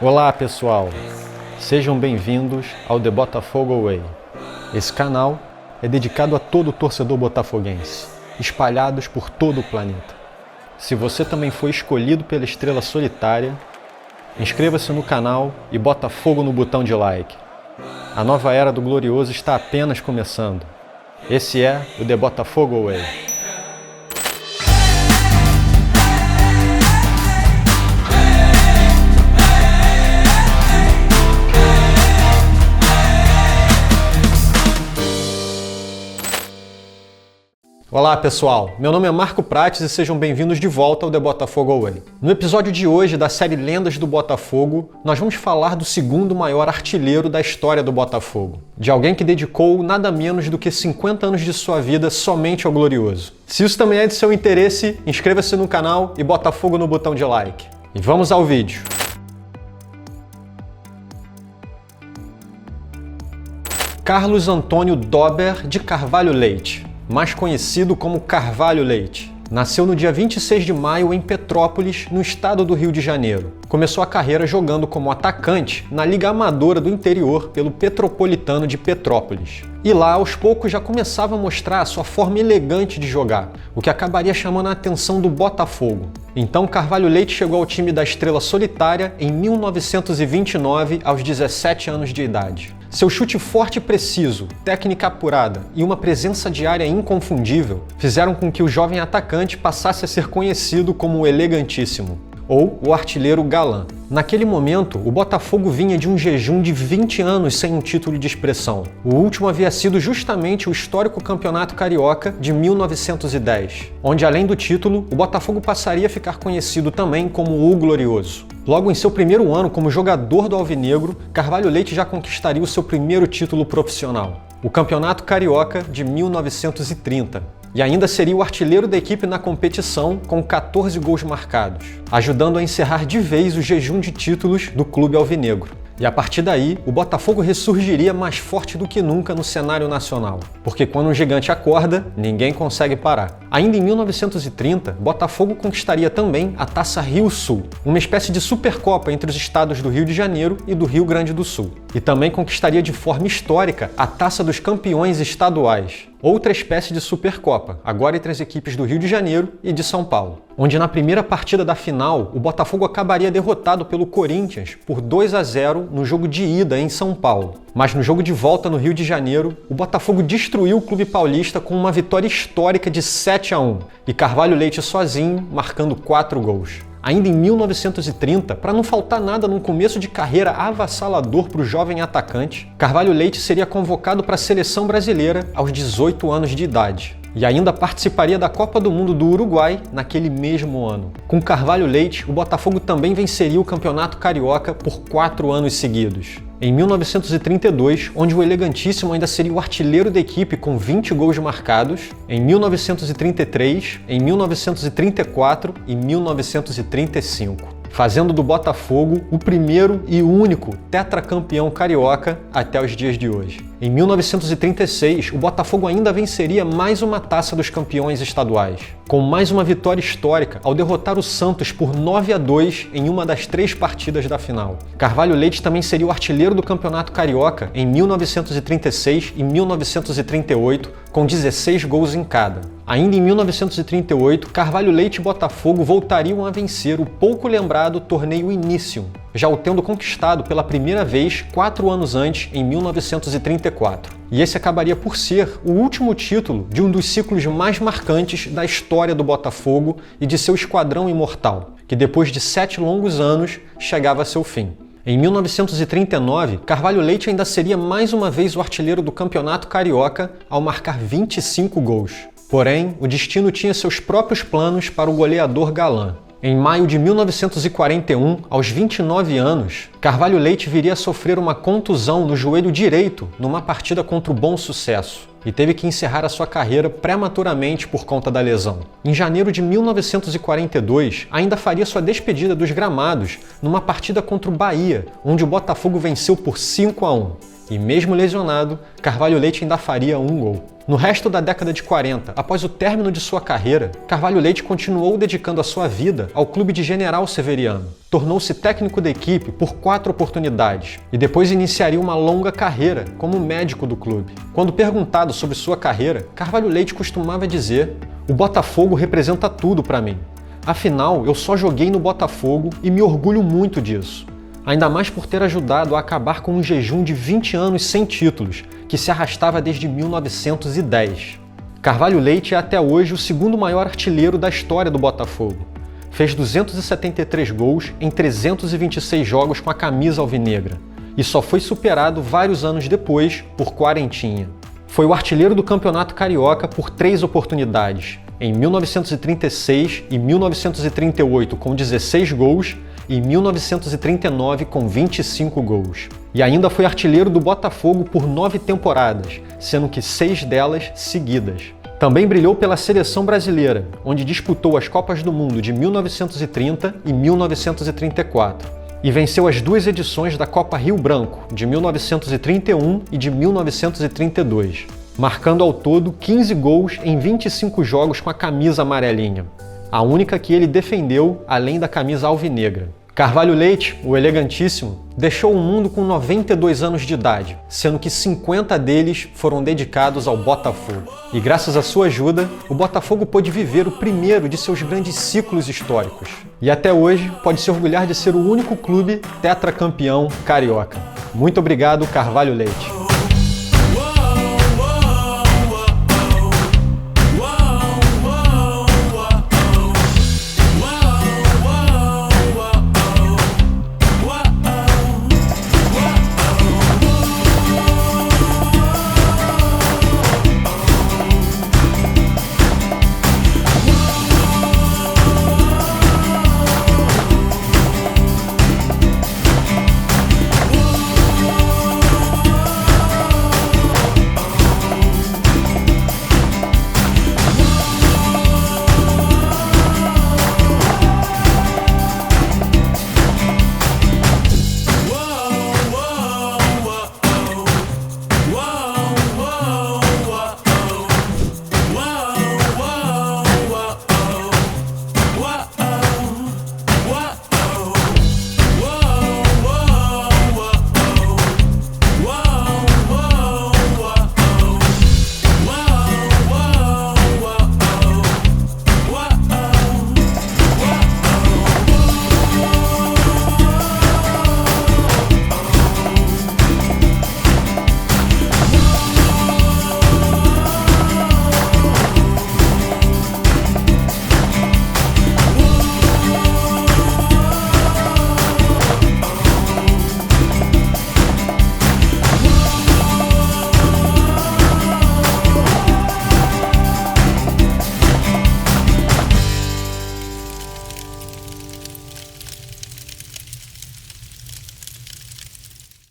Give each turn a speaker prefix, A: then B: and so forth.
A: Olá pessoal, sejam bem-vindos ao The Botafogo Way. Esse canal é dedicado a todo torcedor botafoguense, espalhados por todo o planeta. Se você também foi escolhido pela estrela solitária, inscreva-se no canal e bota fogo no botão de like. A nova era do Glorioso está apenas começando. Esse é o The Botafogo Way. Olá pessoal, meu nome é Marco Prates e sejam bem-vindos de volta ao The Botafogo Way. No episódio de hoje da série Lendas do Botafogo, nós vamos falar do segundo maior artilheiro da história do Botafogo. De alguém que dedicou nada menos do que 50 anos de sua vida somente ao Glorioso. Se isso também é de seu interesse, inscreva-se no canal e bota fogo no botão de like. E vamos ao vídeo. Carlos Antônio Dober de Carvalho Leite, mais conhecido como Carvalho Leite. Nasceu no dia 26 de maio em Petrópolis, no estado do Rio de Janeiro. Começou a carreira jogando como atacante na Liga Amadora do Interior pelo Petropolitano de Petrópolis. E lá, aos poucos, já começava a mostrar a sua forma elegante de jogar, o que acabaria chamando a atenção do Botafogo. Então, Carvalho Leite chegou ao time da Estrela Solitária em 1929, aos 17 anos de idade. Seu chute forte e preciso, técnica apurada e uma presença de área inconfundível fizeram com que o jovem atacante passasse a ser conhecido como o Elegantíssimo, ou o Artilheiro Galã. Naquele momento, o Botafogo vinha de um jejum de 20 anos sem um título de expressão. O último havia sido justamente o histórico Campeonato Carioca de 1910, onde além do título, o Botafogo passaria a ficar conhecido também como o Glorioso. Logo em seu primeiro ano como jogador do Alvinegro, Carvalho Leite já conquistaria o seu primeiro título profissional, o Campeonato Carioca de 1930. E ainda seria o artilheiro da equipe na competição com 14 gols marcados, ajudando a encerrar de vez o jejum de títulos do clube alvinegro. E a partir daí, o Botafogo ressurgiria mais forte do que nunca no cenário nacional. Porque quando um gigante acorda, ninguém consegue parar. Ainda em 1930, Botafogo conquistaria também a Taça Rio Sul, uma espécie de Supercopa entre os estados do Rio de Janeiro e do Rio Grande do Sul. E também conquistaria de forma histórica a Taça dos Campeões Estaduais, outra espécie de Supercopa, agora entre as equipes do Rio de Janeiro e de São Paulo, onde na primeira partida da final, o Botafogo acabaria derrotado pelo Corinthians por 2-0 no jogo de ida em São Paulo. Mas no jogo de volta no Rio de Janeiro, o Botafogo destruiu o clube paulista com uma vitória histórica de 7-1, e Carvalho Leite sozinho marcando 4 gols. Ainda em 1930, para não faltar nada num começo de carreira avassalador para o jovem atacante, Carvalho Leite seria convocado para a seleção brasileira aos 18 anos de idade. E ainda participaria da Copa do Mundo do Uruguai naquele mesmo ano. Com Carvalho Leite, o Botafogo também venceria o Campeonato Carioca por 4 anos seguidos. Em 1932, onde o Elegantíssimo ainda seria o artilheiro da equipe com 20 gols marcados, em 1933, em 1934 e 1935. Fazendo do Botafogo o primeiro e único tetracampeão carioca até os dias de hoje. Em 1936, o Botafogo ainda venceria mais uma Taça dos Campeões Estaduais, com mais uma vitória histórica ao derrotar o Santos por 9-2 em uma das 3 partidas da final. Carvalho Leite também seria o artilheiro do Campeonato Carioca em 1936 e 1938, com 16 gols em cada. Ainda em 1938, Carvalho Leite e Botafogo voltariam a vencer o pouco lembrado Torneio Início, já o tendo conquistado pela primeira vez 4 anos antes, em 1934. E esse acabaria por ser o último título de um dos ciclos mais marcantes da história do Botafogo e de seu esquadrão imortal, que depois de 7 longos anos chegava a seu fim. Em 1939, Carvalho Leite ainda seria mais uma vez o artilheiro do Campeonato Carioca ao marcar 25 gols. Porém, o destino tinha seus próprios planos para o goleador Galã. Em maio de 1941, aos 29 anos, Carvalho Leite viria a sofrer uma contusão no joelho direito numa partida contra o Bom Sucesso e teve que encerrar a sua carreira prematuramente por conta da lesão. Em janeiro de 1942, ainda faria sua despedida dos gramados numa partida contra o Bahia, onde o Botafogo venceu por 5-1. E mesmo lesionado, Carvalho Leite ainda faria um gol. No resto da década de 40, após o término de sua carreira, Carvalho Leite continuou dedicando a sua vida ao clube de General Severiano. Tornou-se técnico da equipe por 4 oportunidades e depois iniciaria uma longa carreira como médico do clube. Quando perguntado sobre sua carreira, Carvalho Leite costumava dizer: "O Botafogo representa tudo para mim. Afinal, eu só joguei no Botafogo e me orgulho muito disso. Ainda mais por ter ajudado a acabar com um jejum de 20 anos sem títulos, que se arrastava desde 1910. Carvalho Leite é até hoje o segundo maior artilheiro da história do Botafogo. Fez 273 gols em 326 jogos com a camisa alvinegra e só foi superado vários anos depois por Quarentinha. Foi o artilheiro do Campeonato Carioca por 3 oportunidades, em 1936 e 1938 com 16 gols e em 1939 com 25 gols. E ainda foi artilheiro do Botafogo por 9 temporadas, sendo que 6 delas seguidas. Também brilhou pela seleção brasileira, onde disputou as Copas do Mundo de 1930 e 1934. E venceu as 2 edições da Copa Rio Branco, de 1931 e de 1932, marcando ao todo 15 gols em 25 jogos com a camisa amarelinha, a única que ele defendeu além da camisa alvinegra. Carvalho Leite, o elegantíssimo, deixou o mundo com 92 anos de idade, sendo que 50 deles foram dedicados ao Botafogo. E graças à sua ajuda, o Botafogo pôde viver o primeiro de seus grandes ciclos históricos. E até hoje pode se orgulhar de ser o único clube tetracampeão carioca. Muito obrigado, Carvalho Leite.